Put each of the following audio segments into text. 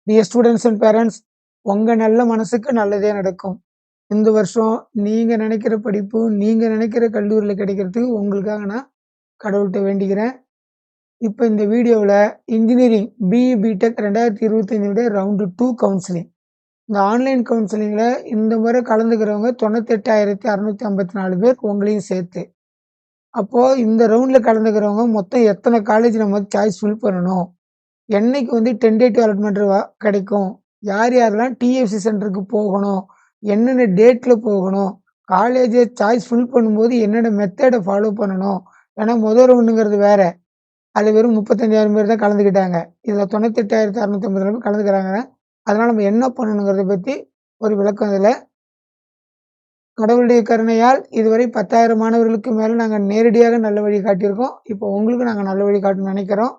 Dear students and parents, உங்க நல்ல மனசுக்கு நல்லதே நடக்கும். இந்த வருஷம் நீங்க நினைக்கிற படிப்பு, நீங்க நினைக்கிற கல்லூரியில கிடைக்கிறதுக்கு உங்களுக்காக நான் கடவுள்ட்ட வேண்டிக்கிறேன். இப்ப இந்த வீடியோவுல engineering BE, BTech 2025 round 2 counselling. இந்த ஆன்லைன் கவுன்சிலிங்ல இந்த முறை கலந்துக்கிறவங்க 98,654 பேர் உங்களையும் சேர்த்து. அப்போ இந்த ரவுண்ட்ல கலந்துக்கிறவங்க மொத்தம் எத்தனை காலேஜ் நம்ம சாய்ஸ் ஃபில் பண்ணணும்? என்னைக்கு வந்து டென்டேட்டிவ் அலாட்மெண்ட் கிடைக்கும்? யார் யாரெல்லாம் டிஎஃப்சி சென்டருக்கு போகணும்? என்னென்ன டேட்ல போகணும்? காலேஜ சாய்ஸ் ஃபில் பண்ணும்போது என்னென்ன மெத்தட ஃபாலோ பண்ணணும்? ஏன்னா முதல் ரவுண்டுங்கிறது வேற. அதுல வெறும் 35,000 பேர் தான் கலந்துக்கிட்டாங்க. இதுல 98,654 பேர் கலந்துக்கிறாங்க. அதனால நம்ம என்ன பண்ணணுங்கிறத பத்தி ஒரு விளக்கம் இதுல. கடவுளுடைய கருணையால் இதுவரை 10,000 மாணவர்களுக்கு மேல நாங்க நேரடியாக நல்ல வழி காட்டியிருக்கோம். இப்போ உங்களுக்கு நாங்க நல்ல வழி காட்டணும்னு நினைக்கிறோம்.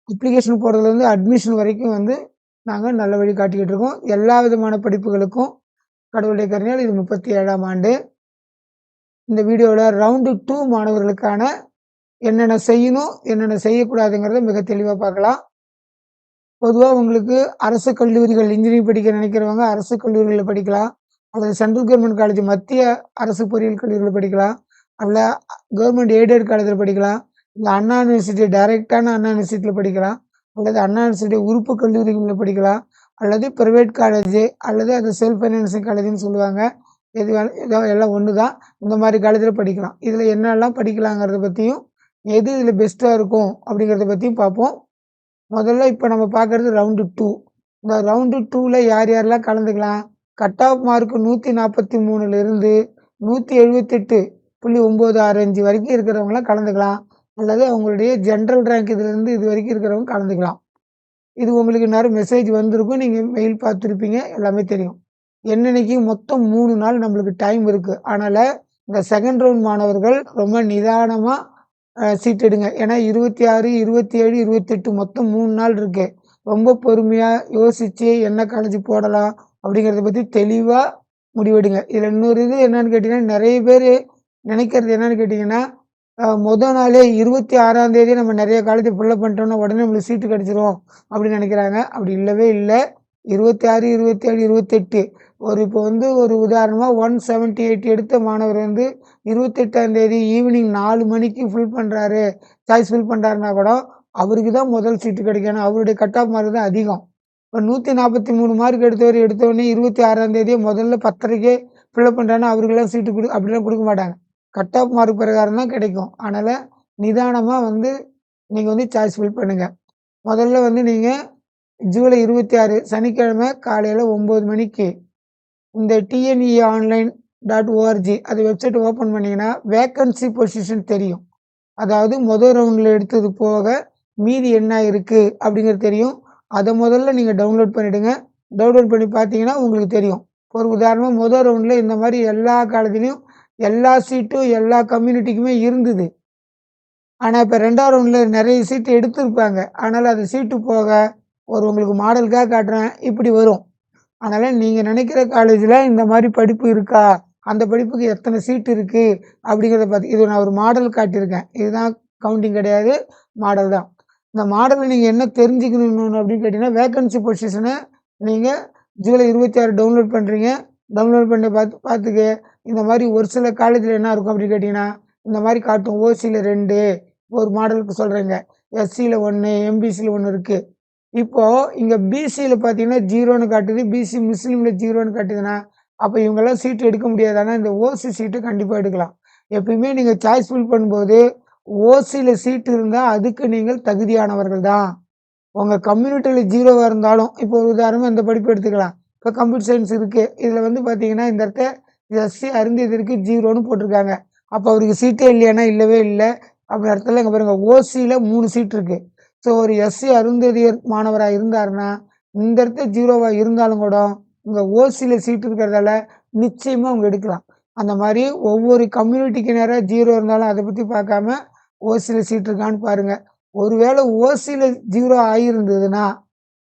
அப்ளிகேஷன் போடுறதுலேருந்து அட்மிஷன் வரைக்கும் வந்து நாங்க நல்ல வழி காட்டிக்கிட்டு இருக்கோம். எல்லா விதமான படிப்புகளுக்கும் கடவுளுடைய கருணையால் இது 37ஆம் ஆண்டு. இந்த வீடியோல ரவுண்டு 2 மாணவர்களுக்கான என்னென்ன செய்யணும், என்னென்ன செய்யக்கூடாதுங்கிறத மிக தெளிவா பார்க்கலாம். பொதுவா உங்களுக்கு அரசு கல்லூரிகள் இன்ஜினியரிங் படிக்க நினைக்கிறவங்க அரசு கல்லூரிகள்ல படிக்கலாம். அல்லது சென்ட்ரல் கவர்மெண்ட் காலேஜ் மத்திய அரசு பொறியியல் கல்லூரியில படிக்கலாம். அல்ல கவர்மெண்ட் எய்டட் காலேஜ்ல படிக்கலாம். இல்ல அண்ணா யூனிவர்சிட்டி டைரக்டான அண்ணா யூனிவர்சிட்டியில படிக்கலாம். அல்லது அண்ணா யூனிவர்சிட்டி உறுப்பு கல்லூரிகள்ல படிக்கலாம். அல்லது பிரைவேட் காலேஜ் அல்லது அது செல்ஃப் ஃபைனான்சிங் காலேஜ்னு சொல்லுவாங்க. எது எல்லாம் ஒண்ணு தான். இந்த மாதிரி காலேஜ்ல படிக்கலாம். இதுல என்னெல்லாம் படிக்கலாங்கிறத பத்தியும், எது இதுல பெஸ்ட்டா இருக்கும் அப்படிங்கிறத பத்தியும் பார்ப்போம். முதல்ல இப்ப நம்ம பார்க்கறது ரவுண்டு 2. இந்த ரவுண்டு 2ல யார் யாரெல்லாம் கலந்துக்கலாம்? கட் ஆஃப் மார்க் 143ல இருந்து 178.965 வரைக்கும் இருக்கிறவங்கலாம் கலந்துக்கலாம். அல்லது அவங்களுடைய ஜெனரல் ரேங்க் இதுலேருந்து இது வரைக்கும் இருக்கிறவங்க கலந்துக்கலாம். இது உங்களுக்கு நேரம் மெசேஜ் வந்திருக்கும். நீங்க மெயில் பார்த்துருப்பீங்க. எல்லாமே தெரியும். என்னன்னைக்கு மொத்தம் 3 நாள் நம்மளுக்கு டைம் இருக்கு. அதனால இந்த செகண்ட் ரவுண்ட் மாணவர்கள் ரொம்ப நிதானமா சீட் எடுங்க. ஏன்னா 26, 27, 28 மொத்தம் 3 நாள் இருக்கு. ரொம்ப பொறுமையா யோசிச்சு என்ன காலேஜ் போடலாம் அப்படிங்கிறத பத்தி தெளிவா முடிவெடுங்க. இதுல இன்னொரு இது என்னன்னு கேட்டீங்கன்னா, நிறைய பேரு நினைக்கிறது என்னன்னு கேட்டீங்கன்னா, மொத நாளே 26ஆம் தேதி நம்ம நிறைய காலேஜ் ஃபில்லப் பண்ணிட்டோம்னா உடனே நம்மளுக்கு சீட்டு கிடைச்சிரும் அப்படின்னு நினைக்கிறாங்க. அப்படி இல்லவே இல்ல. 26, 27, 28 இப்போ வந்து ஒரு உதாரணமா 178 எடுத்த மாணவர் வந்து 28ஆம் தேதி ஈவினிங் 4 மணிக்கு சாய்ஸ் ஃபில் பண்றாருன்னா கூட அவருக்கு தான் முதல் சீட்டு கிடைக்கும். அவருடைய கட் ஆஃப் மார்க் தான் அதிகம். இப்போ 143 மார்க் எடுத்தவொடனே 26ஆம் தேதியே முதல்ல 10:30க்கே ஃபில்அப் பண்றாருன்னா அவருக்கெல்லாம் சீட்டு அப்படிலாம் கொடுக்க மாட்டாங்க. கட் ஆஃப் மார்க் பிரகாரம் தான் கிடைக்கும். அதனால நிதானமா வந்து நீங்க வந்து சாய்ஸ் ஃபில் பண்ணுங்க. முதல்ல வந்து நீங்க ஜூலை 26 சனிக்கிழமை காலையில 9 மணிக்கு இந்த tneonline.org அது வெப்சைட் ஓப்பன் பண்ணீங்கன்னா வேக்கன்சி பொசிஷன் தெரியும். அதாவது முதல் ரவுண்ட்ல எடுத்தது போக மீதி என்ன இருக்கு அப்படிங்கிறது தெரியும். அதை முதல்ல நீங்க டவுன்லோட் பண்ணிடுங்க. டவுன்லோட் பண்ணி பார்த்தீங்கன்னா உங்களுக்கு தெரியும். ஒரு உதாரணமா முதல் ரவுண்ட்ல இந்த மாதிரி எல்லா காலேஜ்லயும் எல்லா சீட்டும் எல்லா கம்யூனிட்டிக்குமே இருந்தது. ஆனா இப்ப 2ஆம் ரவுண்ட்ல நிறைய சீட்டு எடுத்திருப்பாங்க. அதனால அந்த சீட்டு போக உங்களுக்கு மாடலுக்காக காட்டுறேன். இப்படி வரும். அதனால நீங்க நினைக்கிற காலேஜ்ல இந்த மாதிரி படிப்பு இருக்கா? அந்த படிப்புக்கு எத்தனை சீட் இருக்கு? அப்படிங்கிறத பார்த்து இது நான் ஒரு மாடல் காட்டியிருக்கேன். இதுதான் கவுண்டிங் கிடையாது. மாடல் தான். இந்த மாடல்ல நீங்க என்ன தெரிஞ்சுக்கணும் அப்படின்னு கேட்டீங்கன்னா, வேக்கன்சி பொசிஷனை நீங்க ஜூலை 26 டவுன்லோட் பண்றீங்க. டவுன்லோட் பண்ணி பார்த்துக்க. இந்த மாதிரி ஒரு சில காலேஜ்ல என்ன இருக்கும் அப்படின்னு கேட்டீங்கன்னா, இந்த மாதிரி காட்டும். ஓசியில 2 ஒரு மாடலுக்கு சொல்றேங்க. எஸ்சியில 1, எம்பிசியில 1 இருக்கு. இப்போ இங்க பிசியில பார்த்தீங்கன்னா 0ன்னு காட்டுது. பிசி முஸ்லீம்ல 0ன்னு காட்டுதுன்னா, அப்ப இவங்கெல்லாம் சீட் எடுக்க முடியாது. ஆனா இந்த ஓசி சீட்டு கண்டிப்பா எடுக்கலாம். எப்பயுமே நீங்க சாய்ஸ் ஃபில் பண்ணும்போது ஓசியில சீட் இருந்தா அதுக்கு நீங்கள் தகுதியானவர்கள் தான். உங்க கம்யூனிட்டியில 0வா இருந்தாலும் இப்போ ஒரு உதாரணமா இந்த படிப்பு எடுத்துக்கலாம். இப்போ கம்ப்யூட்டர் சயின்ஸ் இருக்கு. இதுல வந்து பார்த்தீங்கன்னா இந்த இடத்த எஸ்சி அருந்ததியருக்கு 0ன்னு போட்டிருக்காங்க. அப்ப அவருக்கு சீட்டே இல்லையானா இல்லவே இல்ல. அப்படி இடத்துல இங்க பாருங்க ஓசியில 3 சீட் இருக்கு. ஸோ ஒரு எஸ்சி அருந்ததியர் மாணவரா இருந்தாருன்னா, இந்த இடத்துல 0வா இருந்தாலும் கூட இங்க ஓசியில சீட் இருக்கிறதால நிச்சயமா அவங்க எடுக்கலாம். அந்த மாதிரி ஒவ்வொரு கம்யூனிட்டிக்கு நேரா 0 இருந்தாலும் அதை பத்தி பார்க்காம ஓசியில சீட் இருக்கான்னு பாருங்க. ஒருவேளை ஓசியில 0 ஆகியிருந்ததுன்னா,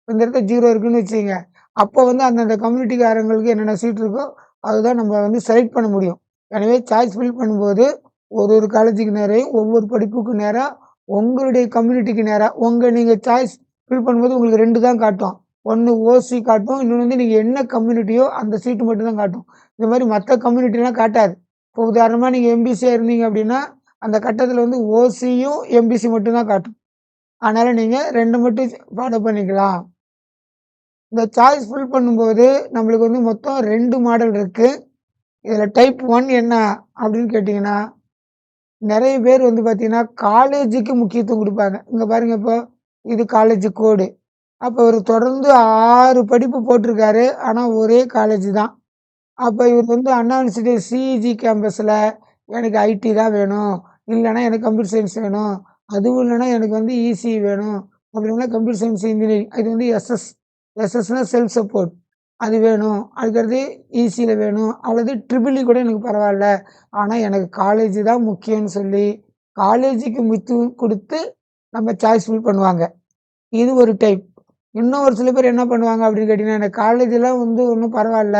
இந்த இடத்துல 0 இருக்குன்னு வச்சுக்கங்க. அப்போ வந்து அந்தந்த கம்யூனிட்டிக்காரங்களுக்கு என்னென்ன சீட் இருக்கோ அதுதான் நம்ம வந்து செலக்ட் பண்ண முடியும். எனவே சாய்ஸ் ஃபில் பண்ணும்போது ஒரு காலேஜுக்கு நேரையும் ஒவ்வொரு படிப்புக்கு நேரா உங்களுடைய கம்யூனிட்டிக்கு நேரா நீங்க சாய்ஸ் ஃபில் பண்ணும்போது உங்களுக்கு 2 தான் காட்டும். ஒண்ணு ஓசி காட்டும். இன்னொன்னு வந்து நீங்க என்ன கம்யூனிட்டியோ அந்த சீட்டு மட்டும் தான் காட்டும். இந்த மாரி மத்த கம்யூனிட்டிலாம் காட்டாது. இப்போ உதாரணமா நீங்க எம்பிசியா இருந்தீங்க அப்படின்னா, அந்த கட்டத்துல வந்து ஓசியும், எம்பிசி மட்டும் தான் காட்டும். அதனால நீங்க 2 மட்டும் ஃபாலோ பண்ணிக்கலாம். இந்த சாய்ஸ் ஃபில் பண்ணும்போது நம்மளுக்கு வந்து மொத்தம் 2 மாடல் இருக்கு. இதுல டைப் 1 என்ன அப்படின்னு கேட்டீங்கன்னா, நெறைய பேர் வந்து பார்த்தீங்கன்னா, காலேஜுக்கு முக்கியத்துவம் குடுப்பாங்க. இங்க பாருங்க இப்போ, இது காலேஜ் கோடு. அப்ப இவரு தொடர்ந்து 6 படிப்பு போட்டிருக்காரு. ஆனா ஒரே காலேஜ் தான். அப்ப இவரு வந்து அண்ணா யூனிவர்சிட்டி சிஇஜி கேம்பஸ்ல எனக்கு ஐடி தான் வேணும். இல்லன்னா எனக்கு கம்ப்யூட்டர் சயன்ஸ் வேணும். அதுவும் இல்லன்னா எனக்கு வந்து இசிஇ வேணும். அப்படி இல்லன்னா கம்ப்யூட்டர் சயன்ஸ் இன்ஜினியரிங். இது வந்து எஸ்எஸ்னா செல்ஃப் சப்போர்ட். அது வேணும். அதுக்கடுத்து இசில வேணும். அல்லது ட்ரிபிள் இ கூட எனக்கு பரவால்ல. ஆனா எனக்கு காலேஜ் தான் முக்கியம்னு சொல்லி, காலேஜுக்கு முக்கியம் குடுத்து நம்ம சாய்ஸ் ஃபில் பண்ணுவாங்க. இது ஒரு டைப். இன்னும் ஒரு சில பேர் என்ன பண்ணுவாங்க அப்படின்னு கேட்டீங்கன்னா, எனக்கு காலேஜ்லாம் வந்து ஒண்ணும் பரவால்ல.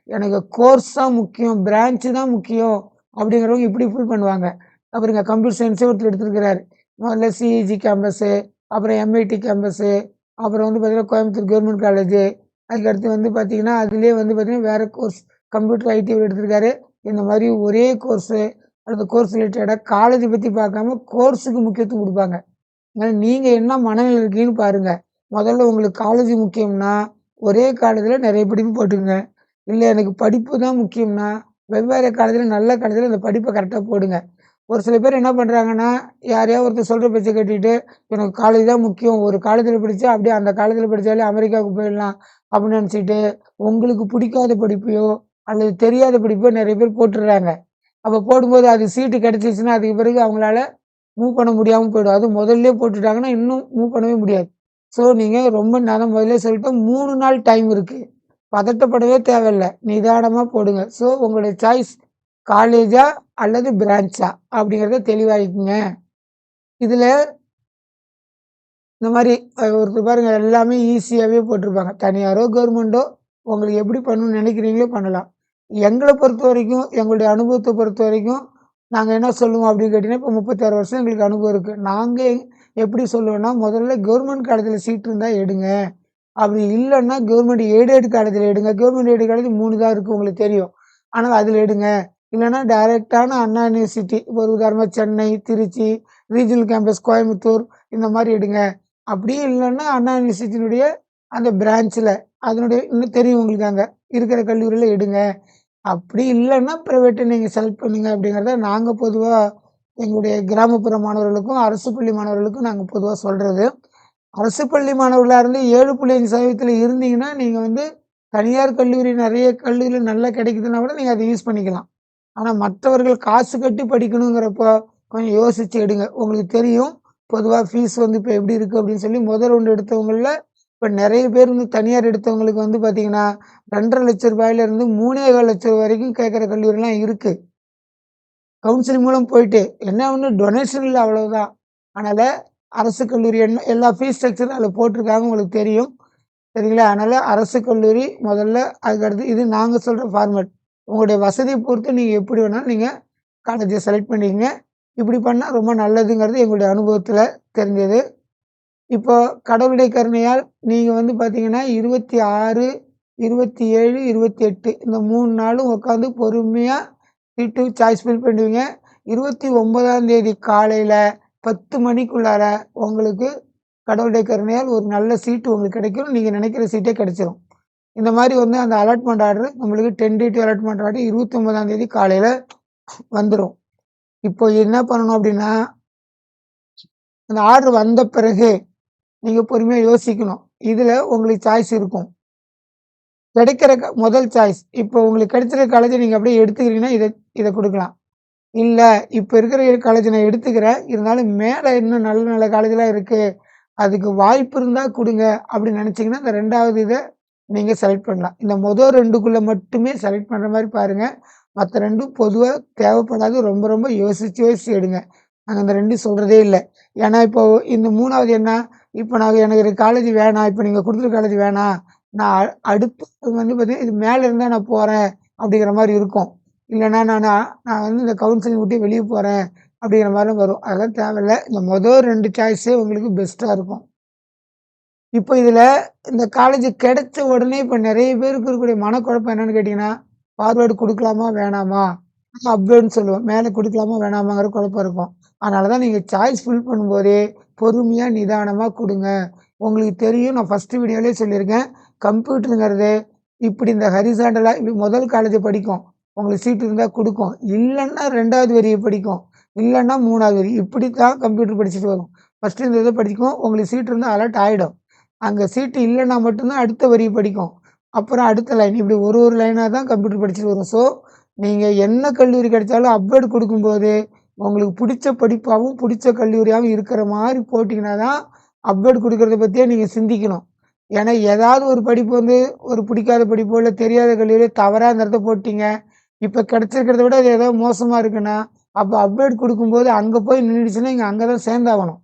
எனக்கு கோர்ஸ் தான் முக்கியம். பிரான்ச் தான் முக்கியம். அப்படிங்கிறவங்க இப்படி ஃபீல் பண்ணுவாங்க. அப்புறங்க கம்ப்யூட்டர் சயன்ஸே ஒருத்தர் எடுத்திருக்கிறாரு. முதல்ல சிஇஜி கேம்பஸு, அப்புறம் எம்ஐடி கேம்பஸு, அப்புறம் வந்து பார்த்தீங்கன்னா, கோயம்புத்தூர் கவர்மெண்ட் காலேஜு. அதுக்கடுத்து வந்து பார்த்தீங்கன்னா, அதிலேயே வந்து பார்த்தீங்கன்னா, வேற கோர்ஸ் கம்ப்யூட்டர் ஐடி எடுத்திருக்காரு. இந்த மாரி ஒரே கோர்ஸு, அந்த கோர்ஸ் ரிலேட்டடா காலேஜ பத்தி பார்க்காம கோர்ஸுக்கு முக்கியத்துவம் குடுப்பாங்க. அதனால நீங்க என்ன மனநிலையில இருக்கீங்கன்னு பாருங்க. முதல்ல உங்களுக்கு காலேஜ் முக்கியம்னா, ஒரே காலேஜ்ல நெறைய படிப்பு போட்டுக்கங்க. இல்ல எனக்கு படிப்பு தான் முக்கியம்னா, வெவ்வேறு காலேஜ்ல நல்ல காலேஜ்ல இந்த படிப்ப கரெக்ட்டா போடுங்க. ஒரு சில பேர் என்ன பண்றாங்கன்னா, யாரையாவது ஒருத்தர் சொல்ற பேச்ச கேட்டுட்டு, எனக்கு காலேஜ் தான் முக்கியம். ஒரு காலேஜ்ல படிச்சா அப்படியே அந்த காலேஜ்ல படிச்சாலே அமெரிக்காவுக்கு போயிடலாம் அப்படின்னு நெனச்சுட்டு, உங்களுக்கு பிடிக்காத படிப்பையோ, அல்லது தெரியாத படிப்போ நெறைய பேர் போட்டுர்றாங்க. அப்ப போடும்போது அது சீட்டு கிடைச்சிருச்சுன்னா, அதுக்கு பிறகு அவங்களால மூவ் பண்ண முடியாம போயிடும். அதுவும் முதல்லயே போட்டுட்டாங்கன்னா, இன்னும் மூவ் பண்ணவே முடியாது. ஸோ நீங்க ரொம்ப நான் தான் முதல்லயே சொல்லிட்டேன் 3 நாள் டைம் இருக்கு. பதட்டப்படவே தேவையில்ல. நிதானமா போடுங்க. ஸோ உங்களுடைய சாய்ஸ் காலேஜா அல்லது பிரான்ச்சா அப்படிங்கிறத தெளிவாக்கிக்கங்க. இதுல இந்த மாரி ஒருத்தர் பாருங்க எல்லாமே ஈஸியாவே போட்டிருப்பாங்க. தனியாரோ, கவர்மெண்டோ உங்களுக்கு எப்படி பண்ணணும்னு நினைக்கிறீங்களோ பண்ணலாம். எங்கள பொறுத்தவரைக்கும், எங்களுடைய அனுபவத்த பொறுத்தவரைக்கும், நாங்க என்ன சொல்லுவோம் அப்படின்னு கேட்டீங்கன்னா, இப்போ 36 வருஷம் எங்களுக்கு அனுபவம் இருக்கு. நாங்க எப்படி சொல்லுவோம்னா, முதல்ல கவர்மெண்ட் காலேஜ்ல சீட் இருந்தா எடுங்க. அப்படி இல்லன்னா கவர்மெண்ட் எய்டட் காலேஜ்ல எடுங்க. கவர்மெண்ட் எய்டட் காலேஜ் 3 தான் இருக்கு உங்களுக்கு தெரியும். ஆனா அதுல எடுங்க. இல்லன்னா டைரக்ட்டான அண்ணா யுனிவர்சிட்டி ஒரு உதாரணமா சென்னை, திருச்சி, ரீஜினல் கேம்பஸ் கோயம்புத்தூர் இந்த மாரி எடுங்க. அப்படியும் இல்லன்னா அண்ணா யூனிவர்சிட்டியினுடைய அந்த பிரான்ச்ல அதனுடைய இன்னும் தெரியும் உங்களுக்கு அங்க இருக்கிற கல்லூரியில எடுங்க. அப்படி இல்லன்னா பிரைவேட்ட நீங்க செலக்ட் பண்ணுங்க அப்படிங்கிறத நாங்க பொதுவா எங்களுடைய கிராமப்புற மாணவர்களுக்கும், அரசு பள்ளி மாணவர்களுக்கும் நாங்க பொதுவா சொல்றது. அரசு பள்ளி மாணவர்களா இருந்து 7.5% இருந்தீங்கன்னா, நீங்க வந்து தனியார் கல்லூரி நெறைய கல்லூரில நல்லா கிடைக்குதுன்னா கூட நீங்க அத யூஸ் பண்ணிக்கலாம். ஆனா மற்றவர்கள் காசு கட்டி படிக்கணுங்கிறப்போ, கொஞ்சம் யோசிச்சு எடுங்க. உங்களுக்கு தெரியும், பொதுவா ஃபீஸ் வந்து இப்ப எப்படி இருக்கு அப்படின்னு சொல்லி முதல் ரவுண்ட் எடுத்தவங்கள்ல, இப்ப நெறைய பேர் வந்து தனியார் எடுத்தவங்களுக்கு வந்து பார்த்தீங்கன்னா, ரூ. 2,50,000 இருந்து 3,15,00,000 வரைக்கும் கேட்கிற கல்லூரிலாம் இருக்கு. கவுன்சிலிங் மூலம் போயிட்டு. என்ன ஒண்ணு டொனேஷன் இல்ல அவ்வளவுதான். அதனால அரசு கல்லூரி என்ன எல்லா ஃபீஸ் ஸ்ட்ரக்சரும் அதுல போட்டிருக்காங்க உங்களுக்கு தெரியும். சரிங்களா? அதனால அரசு கல்லூரி முதல்ல அதுக்கடுத்து இது நாங்க சொல்ற ஃபார்மேட். உங்களுடைய வசதிய பொறுத்து நீங்க எப்படி வேணாலும் நீங்க காலேஜ செலக்ட் பண்ணிக்கங்க. இப்படி பண்ணா ரொம்ப நல்லதுங்கிறது எங்களுடைய அனுபவத்துல தெரிஞ்சது. இப்போ கடவுளுடைய கருணையால் நீங்க வந்து பார்த்தீங்கன்னா 26, 27, 28 இந்த 3 நாளும் உட்காந்து பொறுமையா சீட்டு சாய்ஸ் ஃபில் பண்ணுவீங்க. 29ஆம் தேதி காலையில 10 மணிக்குள்ளார உங்களுக்கு கடவுளுடைய கருணையால் ஒரு நல்ல சீட்டு உங்களுக்கு கிடைக்கும். நீங்க நினைக்கிற சீட்டே கிடைச்சிரும். இந்த மாரி வந்து அந்த அலாட்மெண்ட் ஆர்டர் நம்மளுக்கு டென்டேட்டிவ் அலாட்மெண்ட் ஆர்டர் 29ஆம் தேதி காலையில வந்துரும். இப்போ என்ன பண்ணணும் அப்படின்னா, அந்த ஆர்டர் வந்த பிறகு நீங்க பொறுமையா யோசிக்கணும். இதுல உங்களுக்கு சாய்ஸ் இருக்கும். கிடைக்கிற முதல் சாய்ஸ். இப்போ உங்களுக்கு கிடைச்சிருக்க காலேஜ நீங்க அப்படியே எடுத்துக்கிறீங்கன்னா, இத குடுக்கலாம். இல்ல இப்ப இருக்கிற காலேஜ நான் எடுத்துக்கிறேன். இருந்தாலும் மேல இன்னும் நல்ல நல்ல காலேஜ்லாம் இருக்கு. அதுக்கு வாய்ப்பு இருந்தா குடுங்க அப்படின்னு நினைச்சீங்கன்னா, இந்த 2வது இத நீங்க செலக்ட் பண்ணலாம். இந்த மொத 2க்குள்ள மட்டுமே செலக்ட் பண்ற மாரி பாருங்க. மத்த 2ம் பொதுவா தேவைப்படாது. ரொம்ப ரொம்ப யோசிச்சு யோசிச்சு எடுங்க. நாங்க இந்த 2ம் சொல்றதே இல்ல. ஏன்னா இப்போ இந்த 3வது என்ன, இப்ப எனக்கு காலேஜ் வேணாம். இப்ப நீங்க குடுத்துருக்க காலேஜ் வேணாம். நான் அடுத்து வந்து பார்த்தீங்கன்னா, இது மேல இருந்தா நான் போறேன் அப்படிங்கிற மாரி இருக்கும். இல்லன்னா நான் வந்து இந்த கவுன்சிலிங் விட்டு வெளிய போறேன் அப்படிங்கிற மாரிலாம் வரும். அதெல்லாம் தேவையில்ல. இந்த மொத 2 சாய்ஸே உங்களுக்கு பெஸ்ட்டா இருக்கும். இப்போ இதில இந்த காலேஜ் கிடைச்ச உடனே இப்ப நெறைய பேருக்கு இருக்கக்கூடிய மனக்குழப்பம் என்னன்னு கேட்டீங்கன்னா, ஃபார்வர்ட் குடுக்கலாமா? வேணாமா? அப்வேர்ட்ன்னு சொல்லுவோம். மேல குடுக்கலாமா? வேணாமாங்கிற குழப்பம் இருக்கும். அதனால தான் நீங்க சாய்ஸ் ஃபில் பண்ணும்போதே பொறுமையா, நிதானமா குடுங்க. உங்களுக்கு தெரியும் நான் ஃபர்ஸ்ட் வீடியோலயே சொல்லியிருக்கேன். கம்ப்யூட்டர்ங்கிறது இப்படி இந்த ஹரிசாண்டலா இப்படி முதல் காலேஜ் படிக்கும். உங்களுக்கு சீட் இருந்தா குடுக்கும். இல்லன்னா 2வது வரிய படிக்கும். இல்லன்னா 3வது வரி. இப்படித்தான் கம்ப்யூட்டர் படிச்சுட்டு வரும். ஃபர்ஸ்ட் இந்த இத படிக்கும். உங்களுக்கு சீட் இருந்தா அலர்ட் ஆயிடும். அங்க சீட்டு இல்லன்னா மட்டும் தான் அடுத்த வரிய படிக்கும். அப்புறம் அடுத்த லைன் இப்படி ஒரு லைனா தான் கம்ப்யூட்டர் படிச்சுட்டு வரும். ஸோ, நீங்க என்ன கல்லூரி கிடைச்சாலும் அப்வேர்ட் குடுக்கும்போது, உங்களுக்கு புடிச்ச படிப்பாவும், புடிச்ச கல்லூரியாவும் இருக்கிற மாரி போட்டீங்கன்னா தான், அப்வேர்ட் குடுக்கறத பத்தியே நீங்க சிந்திக்கணும். ஏன்னா, ஏதாவது ஒரு படிப்பு வந்து ஒரு பிடிக்காத படிப்போ, இல்ல தெரியாத கல்லூரியோ தவறா அந்த இடத்த போட்டீங்க. இப்ப கிடைச்சிருக்கிறத விட அது ஏதோ மோசமா இருக்குன்னா, அப்ப அப்வேர்ட் குடுக்கும்போது அங்க போய் நின்னுடுச்சுன்னா, நீங்க அங்க தான் சேர்ந்தாகணும்.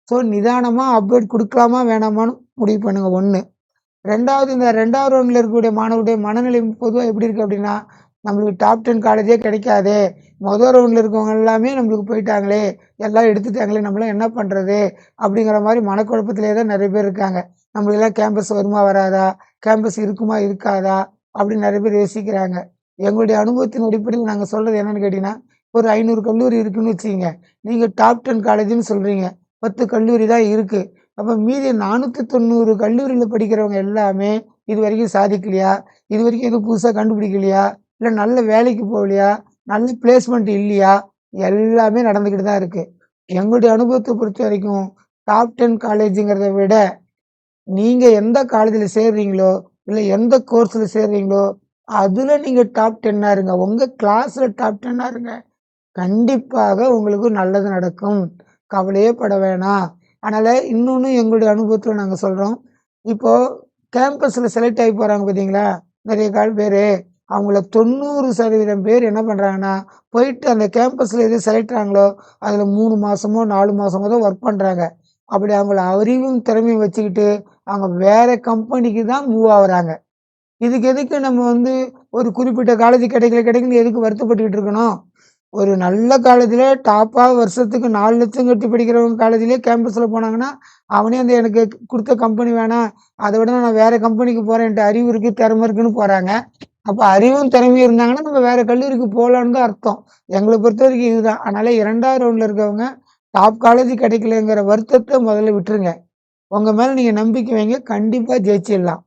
ஸோ, நிதானமா அப்வேர்ட் குடுக்கலாமா? வேணாமான்னு முடிவு பண்ணுங்க 1. 2வது இந்த 2வது ரவுண்ட்ல இருக்கக்கூடிய மாணவருடைய மனநிலை பொதுவா எப்படி இருக்கு அப்படின்னா, நம்மளுக்கு டாப் 10 காலேஜே கிடைக்காதே! மொத ரவுண்ட்ல இருக்கவங்க எல்லாமே நம்மளுக்கு போயிட்டாங்களே! எல்லாம் எடுத்துட்டாங்களே! நம்மலாம் என்ன பண்றது? அப்படிங்கிற மாரி மனக்குழப்பத்திலே தான் நெறைய பேர் இருக்காங்க. நம்மளுக்கெல்லாம் கேம்பஸ் வருமா? வராதா? கேம்பஸ் இருக்குமா? இருக்காதா? அப்படின்னு நெறைய பேர் யோசிக்கிறாங்க. எங்களுடைய அனுபவத்தின் அடிப்படையில நாங்க சொல்றது என்னன்னு கேட்டீங்கன்னா, ஒரு 500 கல்லூரி இருக்குன்னு வச்சுக்கங்க. நீங்க டாப் 10 காலேஜ்ன்னு சொல்றீங்க. 10 கல்லூரி தான் இருக்கு. அப்ப மீதி 490 கல்லூரியில படிக்கிறவங்க எல்லாமே இதுவரைக்கும் சாதிக்கலையா? இதுவரைக்கும் எதுவும் புதுசா கண்டுபிடிக்கலையா? இல்ல நல்ல வேலைக்கு போகலையா? நல்ல பிளேஸ்மென்ட் இல்லையா? எல்லாமே நடந்துகிட்டு தான் இருக்கு. எங்களுடைய அனுபவத்த பொறுத்தவரைக்கும் டாப் 10 காலேஜ்ங்கிறத விட, நீங்க எந்த காலேஜ்ல சேர்றீங்களோ, இல்ல எந்த கோர்ஸ்ல சேர்றீங்களோ, அதுல நீங்க டாப் 10ஆ இருங்க. உங்க கிளாஸ்ல டாப் 10ஆ இருங்க. கண்டிப்பாக உங்களுக்கு நல்லது நடக்கும். கவலையே பட வேணாம். அதனால இன்னொன்னு எங்களுடைய அனுபவத்துல நாங்க சொல்றோம். இப்போ கேம்பஸ்ல செலக்ட் ஆகி போறாங்க பார்த்தீங்களா? நெறைய பேரு. அவங்கள 90% பேர் என்ன பண்றாங்கன்னா, போயிட்டு அந்த கேம்பஸ்ல எது செலக்ட் ஆறாங்களோ, அதுல 3 மாசமோ, 4 மாசமோ தான் வொர்க் பண்றாங்க. அப்படி அவங்கள அறிவும், திறமையும் வச்சுக்கிட்டு, அவங்க வேற கம்பெனிக்கு தான் மூவ் ஆவுறாங்க. இதுக்கு எதுக்கு நம்ம வந்து ஒரு குறிப்பிட்ட காலேஜ் கிடைக்கலன்னு எதுக்கு வருத்தப்பட்டுக்கிட்டு இருக்கணும்? ஒரு நல்ல காலேஜ்ல டாப்பா வருஷத்துக்கு 4,00,000 கட்டி படிக்கிறவங்க காலேஜ்லயே கேம்பஸ்ல போனாங்கன்னா, அவனே அந்த எனக்கு குடுத்த கம்பெனி வேணாம். அத விட நான் வேற கம்பெனிக்கு போறேன். என்ட்ட அறிவு இருக்கு, திறமை இருக்குன்னு போறாங்க. அப்ப அறிவும், திறமையும் இருந்தாங்கன்னா, நம்ம வேற கல்லூரிக்கு போலான்னு தான் அர்த்தம். எங்கள பொறுத்தவரைக்கும் இதுதான். அதனால 2வது ரவுண்ட்ல இருக்கவங்க டாப் காலேஜ் கிடைக்கலங்கிற வருத்தத்த முதல்ல விட்டுருங்க. உங்க மேல நீங்க நம்பிக்கை வைங்க. கண்டிப்பா ஜெயிச்சிடலாம்.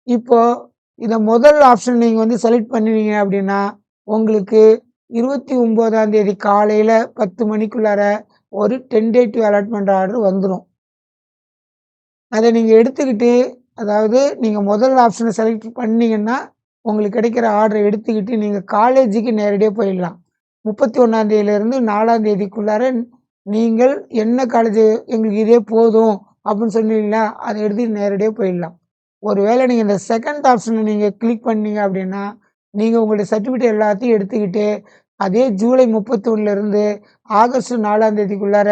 இப்போ இத முதல் ஆப்ஷன் நீங்க வந்து செலக்ட் பண்ணுவீங்க அப்படின்னா, உங்களுக்கு 29ஆம் தேதி காலையில 10 மணிக்குள்ளார ஒரு டென்டேட்டிவ் அலாட்மென்ட் ஆர்டர் வந்துரும். அத நீங்க எடுத்துக்கிட்டு, அதாவது நீங்க முதல் ஆப்ஷன செலக்ட் பண்ணீங்கன்னா, உங்களுக்கு கிடைக்கிற ஆர்டர எடுத்துக்கிட்டு நீங்க காலேஜுக்கு நேரடியா போயிடலாம். 31ஆம் தேதியிலிருந்து 4ஆம் தேதிக்குள்ளார நீங்கள் என்ன காலேஜ் எங்களுக்கு இதே போதும் அப்படின்னு சொன்னீங்களா, அத எடுத்துட்டு நேரடியா போயிடலாம். ஒருவேளை நீங்க இந்த செகண்ட் ஆப்ஷன நீங்க கிளிக் பண்ணீங்க அப்படின்னா, நீங்க உங்களுடைய சர்டிபிகேட் எல்லாத்தையும் எடுத்துக்கிட்டு, அதே ஜூலை 31ல இருந்து ஆகஸ்ட் 4ஆம் தேதிக்குள்ளார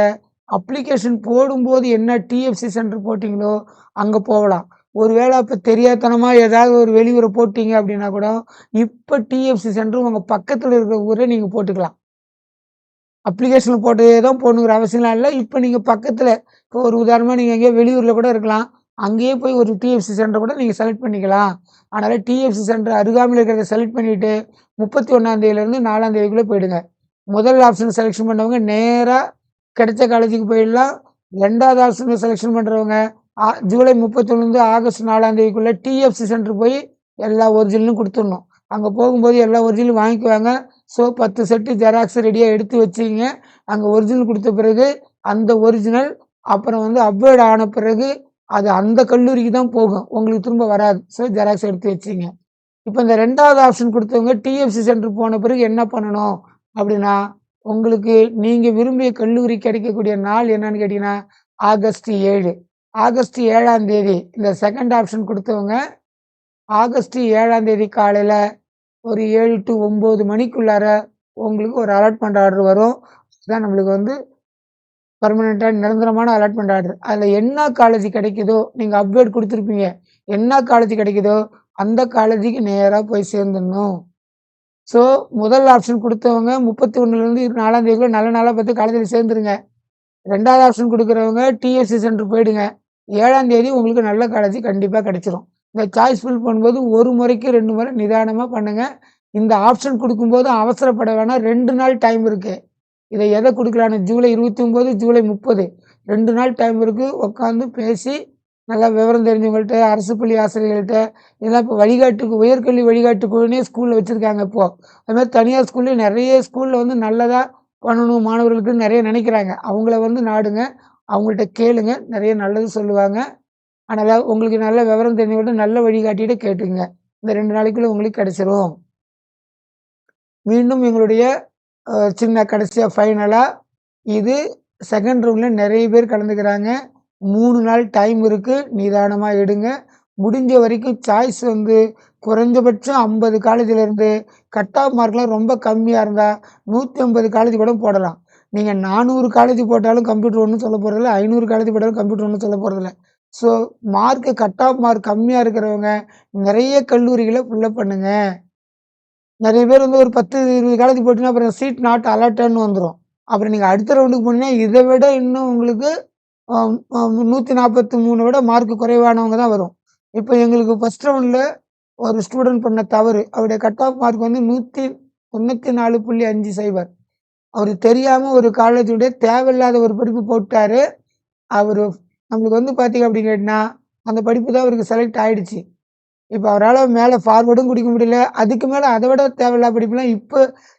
அப்ளிகேஷன் போடும்போது என்ன டிஎஃப்சி சென்டர் போட்டீங்களோ, அங்க போகலாம். ஒருவேள அப்ப தெரியாத்தனமா ஏதாவது ஒரு வெளியூர போட்டீங்க அப்படின்னா கூட, இப்ப டிஎஃப்சி சென்டர் உங்க பக்கத்துல இருக்கிற ஊர நீங்க போட்டுக்கலாம். அப்ளிகேஷன்ல போட்டதே தான் போடணுங்கிற அவசியம்லாம் இல்ல. இப்ப நீங்க பக்கத்துல இப்போ ஒரு உதாரணமா நீங்க எங்கேயோ வெளியூர்ல கூட இருக்கலாம். அங்கேயே போய் ஒரு டிஎஃப்சி சென்டர் கூட நீங்க செலக்ட் பண்ணிக்கலாம். அதனால டிஎஃப்சி சென்டர் அருகாமையில இருக்கிறத செலக்ட் பண்ணிட்டு 31ஆம் தேதியிலிருந்து 4ஆம் தேதிக்குள்ள போயிடுங்க. முதல் ஆப்ஷன் செலக்ஷன் பண்ணவங்க நேரா கிடைச்ச காலேஜுக்கு போயிடலாம். 2வது ஆப்ஷன்ல செலக்ஷன் பண்றவங்க ஜூலை 31லேருந்து ஆகஸ்ட் 4ஆம் தேதிக்குள்ள டிஎஃப்சி சென்டர் போய் எல்லா ஒரிஜினலும் குடுத்துடணும். அங்க போகும்போது எல்லா ஒரிஜினலும் வாங்கிக்குவாங்க. ஸோ 10 செட்டு ஜெராக்ஸ் ரெடியா எடுத்து வச்சுக்கங்க. அங்க ஒரிஜினல் குடுத்த பிறகு, அந்த ஒரிஜினல் அப்புறம் வந்து அப்லோட் ஆன பிறகு, அது அந்த கல்லூரிக்கு தான் போகும். உங்களுக்கு திரும்ப வராது. ஸோ ஜெராக்ஸ் எடுத்து வச்சுக்கங்க. இப்ப இந்த 2வது ஆப்ஷன் குடுத்தவங்க டிஎஃப்சி சென்டர் போன பிறகு என்ன பண்ணணும்? அப்படின்னா, உங்களுக்கு நீங்க விரும்பிய கல்லூரி கிடைக்கக்கூடிய நாள் என்னன்னு கேட்டீங்கன்னா, ஆகஸ்ட் 7. ஆகஸ்ட் 7ஆம் தேதி இந்த செகண்ட் ஆப்ஷன் குடுத்தவங்க, ஆகஸ்ட் 7ஆம் தேதி காலையில ஒரு 7 டூ 9 மணிக்குள்ளார உங்களுக்கு ஒரு அலாட்மெண்ட் ஆர்டர் வரும். அதான் நம்மளுக்கு வந்து பெர்மனன்ட்டா நிரந்தரமான அலாட்மெண்ட் ஆர்டர். அதுல என்ன காலேஜ் கிடைக்குதோ, நீங்க அப்டேட் குடுத்துருப்பீங்க. என்ன காலேஜ் கிடைக்குதோ, அந்த காலேஜுக்கு நேரா போய் சேர்ந்துடணும். ஸோ, முதல் ஆப்ஷன் குடுத்தவங்க 31லேருந்து 4ஆம் தேதிக்குள்ள நல்ல நாளா பார்த்து காலேஜ்ல சேர்ந்துருங்க. 2வது ஆப்ஷன் குடுக்குறவங்க டிஎஸ்சி சென்டர் போயிடுங்க. 7ஆம் தேதி உங்களுக்கு நல்ல காலேஜ் கண்டிப்பா கிடைச்சிரும். இந்த சாய்ஸ் ஃபில் பண்ணும்போது 1 முறைக்கு 2 முறை நிதானமா பண்ணுங்க. இந்த ஆப்ஷன் குடுக்கும்போது அவசரப்பட வேணாம். 2 நாள் டைம் இருக்கு. இத எத குடுக்கலான்னு ஜூலை 29, ஜூலை 30 2 நாள் டைம் இருக்கு. உட்காந்து பேசி நல்லா விவரம் தெரிஞ்சவங்கள்ட்ட, அரசு பள்ளி ஆசிரியர்கள்ட்ட, இதெல்லாம் இப்போ உயர்கல்வி வழிகாட்டு குழுனே ஸ்கூல்ல வச்சிருக்காங்க இப்போ. அது மாரி தனியார் ஸ்கூல்லயும் நெறைய ஸ்கூல்ல வந்து நல்லதா பண்ணணும் மாணவர்களுக்குன்னு நெறைய நெனைக்கிறாங்க. அவங்கள வந்து நாடுங்க. அவங்கள்ட்ட கேளுங்க. நெறைய நல்லது சொல்லுவாங்க. அதனால உங்களுக்கு நல்ல விவரம் தெரிஞ்சவங்கள்ட்ட நல்ல வழிகாட்டிட்ட கேட்டுக்கங்க. இந்த 2 நாளைக்குள்ள உங்களுக்கு கிடைச்சிரும். மீண்டும் எங்களுடைய சின்ன கடைசியா ஃபைனலா இது செகண்ட் ரவுண்ட்ல நெறைய பேர் கலந்துக்கிறாங்க. 3 நாள் டைம் இருக்கு. நிதானமா எடுங்க. முடிஞ்ச வரைக்கும் சாய்ஸ் வந்து குறைஞ்சபட்சம் 50 காலேஜ்ல இருந்து கட் ஆஃப் மார்க்லாம் ரொம்ப கம்மியா இருந்தா 150 காலேஜ் கூட போடலாம். நீங்க 400 காலேஜ் போட்டாலும் கம்ப்யூட்டர் ஒண்ணும் சொல்லப் போறதில்ல. 500 காலேஜ் போட்டாலும் கம்ப்யூட்டர் ஒண்ணும் சொல்லப் போறதில்ல. ஸோ கட் ஆஃப் மார்க் கம்மியா இருக்கிறவங்க நெறைய கல்லூரிகள ஃபில்லப் பண்ணுங்க. நெறைய பேர் வந்து ஒரு 10, 20 காலேஜ் போட்டீங்கன்னா, அப்புறம் சீட் நாட் அலாட்டட்ன்னு வந்துரும். அப்புறம் நீங்க அடுத்த ரவுண்டுக்கு போனீங்கன்னா, இத விட இன்னும் உங்களுக்கு அ அ 143 விட மார்க் குறைவானவங்க தான் வரும். இப்ப எங்களுக்கு ஃபர்ஸ்ட் ரவுண்ட்ல ஒரு ஸ்டூடண்ட் பண்ண தவறு. அவருடைய கட் ஆஃப் மார்க் வந்து 194.50. அவரு தெரியாம ஒரு காலேஜுடைய தேவையில்லாத ஒரு படிப்பு போட்டாரு. அவரு நம்மளுக்கு வந்து பார்த்தீங்க அப்படின்னு கேட்டீங்கன்னா, அந்த படிப்பு தான் அவருக்கு செலக்ட் ஆயிடுச்சு. இப்ப அவரால மேல ஃபார்வர்டும் குடிக்க முடியல. அதுக்கு மேல அத விட தேவையில்லாத படிப்புலாம்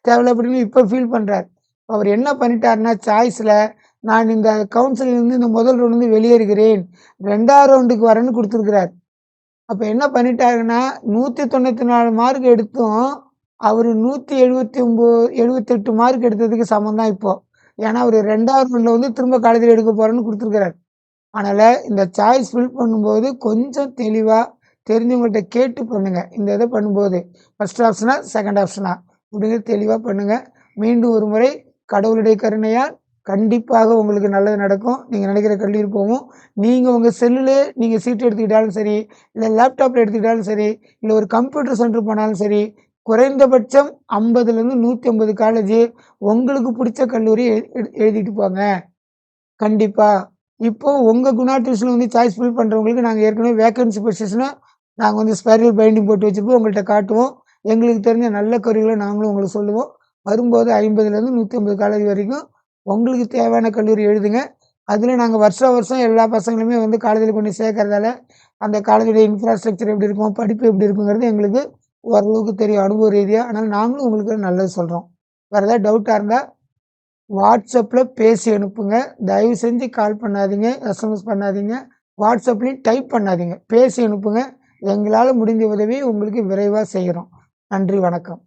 தேவையில்லாத படிப்புன்னு இப்ப ஃபீல் பண்றாரு. அவர் என்ன பண்ணிட்டாருன்னா, சாய்ஸ்ல நான் இந்த கவுன்சிலிங்லருந்து இந்த முதல் ரவுண்ட்லருந்து வெளியேறுகிறேன். 2வது ரவுண்டுக்கு வரேன்னு குடுத்துருக்கிறார். அப்ப என்ன பண்ணிட்டாருன்னா, 194 மார்க் எடுத்தும், அவரு 78 மார்க் எடுத்ததுக்கு சமம் தான் இப்போ. ஏன்னா, அவரு 2வது ரவுண்ட்ல வந்து திரும்ப காலேஜ்ல எடுக்க போறேன்னு குடுத்துருக்கிறார். அதனால இந்த சாய்ஸ் ஃபில் பண்ணும்போது கொஞ்சம் தெளிவா தெரிஞ்சவங்கள்ட்ட கேட்டு பண்ணுங்க. இந்த இத பண்ணும்போது. ஃபர்ஸ்ட் ஆப்ஷனா, செகண்ட் ஆப்ஷனா அப்படிங்கிறது தெளிவா பண்ணுங்க. மீண்டும் ஒரு முறை கடவுளுடைய கருணையால் கண்டிப்பாக உங்களுக்கு நல்லது நடக்கும். நீங்க நினைக்கிற கல்லூரி போகும். நீங்க உங்க செல்லுலே நீங்க சீட் எடுத்துக்கிட்டாலும் சரி, இல்ல லேப்டாப்ல எடுத்துக்கிட்டாலும் சரி, இல்ல ஒரு கம்ப்யூட்டர் சென்டர் போனாலும் சரி, குறைந்தபட்சம் 50லேருந்து 150 காலேஜ் உங்களுக்கு புடிச்ச கல்லூரி எழுதிட்டு போங்க. கண்டிப்பா. இப்போ உங்க குணா டியூஷன்ல வந்து சாய்ஸ் ஃபில் பண்றவங்களுக்கு நாங்க ஏற்கனவே வேக்கன்சி பொசிஷன நாங்க வந்து ஸ்பைரல் பைண்டிங் போட்டு வச்சிருப்போம். உங்கள்ட்ட காட்டுவோம். எங்களுக்கு தெரிஞ்ச நல்ல கல்லூரிகள நாங்களும் உங்களுக்கு சொல்லுவோம். வரும்போது 50லேருந்து 150 காலேஜ் வரைக்கும் உங்களுக்கு தேவையான கல்லூரி எழுதுங்க. அதுல நாங்க வருஷம் வருஷம் எல்லா பசங்களையுமே வந்து காலேஜ்ல கொண்டு சேர்க்கறதால, அந்த காலேஜுடைய இன்ஃப்ராஸ்ட்ரக்சர் எப்படி இருக்கும்? படிப்பு எப்படி இருக்குங்கிறது எங்களுக்கு ஓரளவுக்கு தெரியும் அனுபவ ரீதியா. அதனால நாங்களும் உங்களுக்கு நல்லது சொல்றோம். வேற ஏதாவது டவுட்டா இருந்தா WhatsAppல பேசி அனுப்புங்க. தயவு செஞ்சு கால் பண்ணாதீங்க. எஸ்எம்எஸ் பண்ணாதீங்க. WhatsAppலயும் டைப் பண்ணாதீங்க. பேசி அனுப்புங்க. எங்களால முடிஞ்ச உதவிய உங்களுக்கு விரைவா செய்றோம். நன்றி, வணக்கம்.